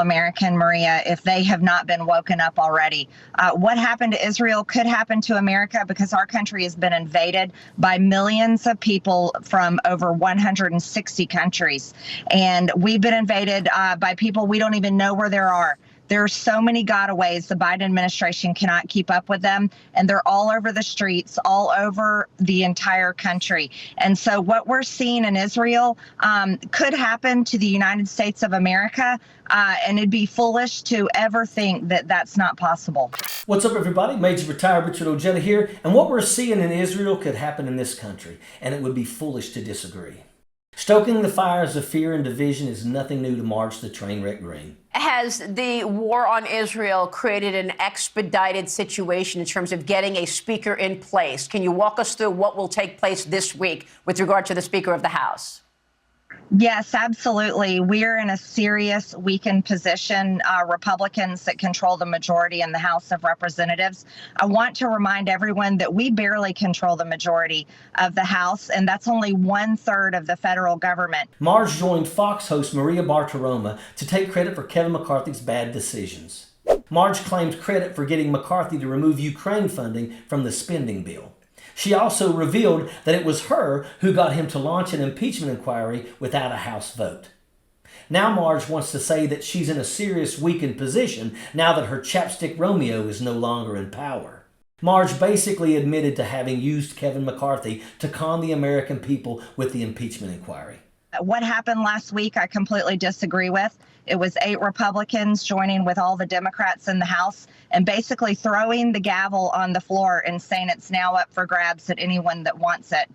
American, Maria, if they have not been woken up already. What happened to Israel could happen to America because our country has been invaded by millions of people from over 160 countries. And we've been invaded by people we don't even know where they are. There are so many gotaways. The Biden administration cannot keep up with them, and they're all over the streets, all over the entire country. And so what we're seeing in Israel could happen to the United States of America, and it'd be foolish to ever think that that's not possible. What's up, everybody? Major Retired Richard Ojeda here, and what we're seeing in Israel could happen in this country, and it would be foolish to disagree. Stoking the fires of fear and division is nothing new to Marge the Trainwreck Green. Has the war on Israel created an expedited situation in terms of getting a speaker in place? Can you walk us through what will take place this week with regard to the Speaker of the House? Yes, absolutely. We're in a serious weakened position. Republicans that control the majority in the House of Representatives. I want to remind everyone that we barely control the majority of the House, and that's only 1/3 of the federal government. Marge joined Fox host Maria Bartiromo to take credit for Kevin McCarthy's bad decisions. Marge claimed credit for getting McCarthy to remove Ukraine funding from the spending bill. She also revealed that it was her who got him to launch an impeachment inquiry without a House vote. Now Marge wants to say that she's in a serious weakened position now that her chapstick Romeo is no longer in power. Marge basically admitted to having used Kevin McCarthy to con the American people with the impeachment inquiry. What happened last week, I completely disagree with. It was 8 Republicans joining with all the Democrats in the House and basically throwing the gavel on the floor and saying it's now up for grabs at anyone that wants it.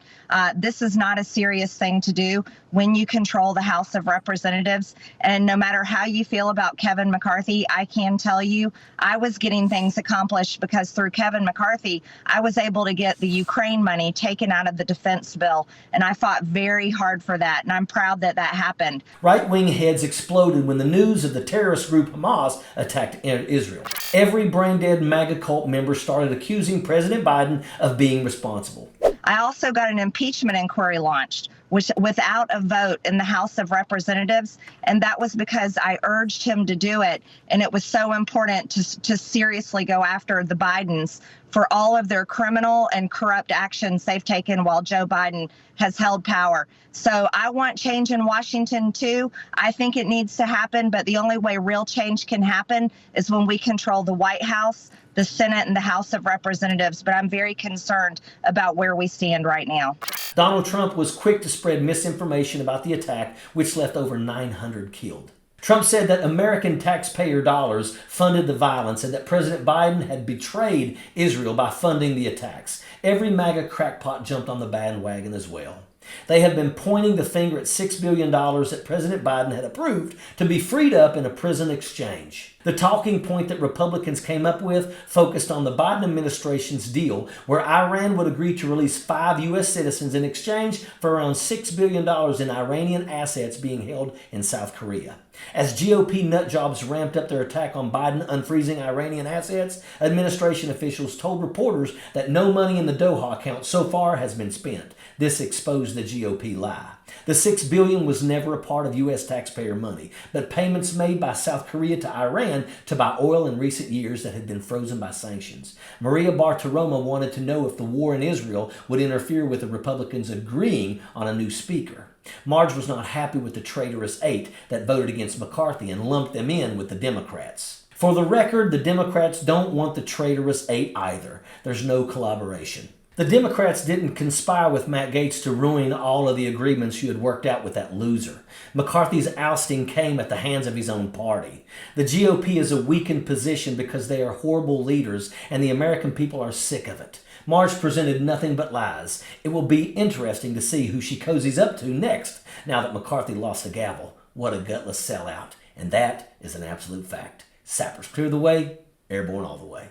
This is not a serious thing to do when you control the House of Representatives. And no matter how you feel about Kevin McCarthy, I can tell you I was getting things accomplished because through Kevin McCarthy, I was able to get the Ukraine money taken out of the defense bill. And I fought very hard for that. And I'm proud that that happened. Right-wing heads exploded when the news of the terrorist group Hamas attacked Israel. Every brain-dead MAGA cult member started accusing President Biden of being responsible. I also got an impeachment inquiry launched, which without a vote in the House of Representatives, and that was because I urged him to do it, and it was so important to seriously go after the Bidens for all of their criminal and corrupt actions they've taken while Joe Biden has held power. So I want change in Washington too. I think it needs to happen, but the only way real change can happen is when we control the White House, the Senate, and the House of Representatives. But I'm very concerned about where we stand right now. Donald Trump was quick to spread misinformation about the attack, which left over 900 killed. Trump said that American taxpayer dollars funded the violence and that President Biden had betrayed Israel by funding the attacks. Every MAGA crackpot jumped on the bandwagon as well. They have been pointing the finger at $6 billion that President Biden had approved to be freed up in a prison exchange. The talking point that Republicans came up with focused on the Biden administration's deal where Iran would agree to release 5 U.S. citizens in exchange for around $6 billion in Iranian assets being held in South Korea. As GOP nutjobs ramped up their attack on Biden unfreezing Iranian assets, administration officials told reporters that no money in the Doha account so far has been spent. This exposed the GOP lie. The $6 billion was never a part of U.S. taxpayer money, but payments made by South Korea to Iran to buy oil in recent years that had been frozen by sanctions. Maria Bartiromo wanted to know if the war in Israel would interfere with the Republicans agreeing on a new speaker. Marge was not happy with the traitorous 8 that voted against McCarthy and lumped them in with the Democrats. For the record, the Democrats don't want the traitorous 8 either. There's no collaboration. The Democrats didn't conspire with Matt Gaetz to ruin all of the agreements you had worked out with that loser. McCarthy's ousting came at the hands of his own party. The GOP is a weakened position because they are horrible leaders and the American people are sick of it. Marge presented nothing but lies. It will be interesting to see who she cozies up to next now that McCarthy lost the gavel. What a gutless sellout. And that is an absolute fact. Sappers clear the way, airborne all the way.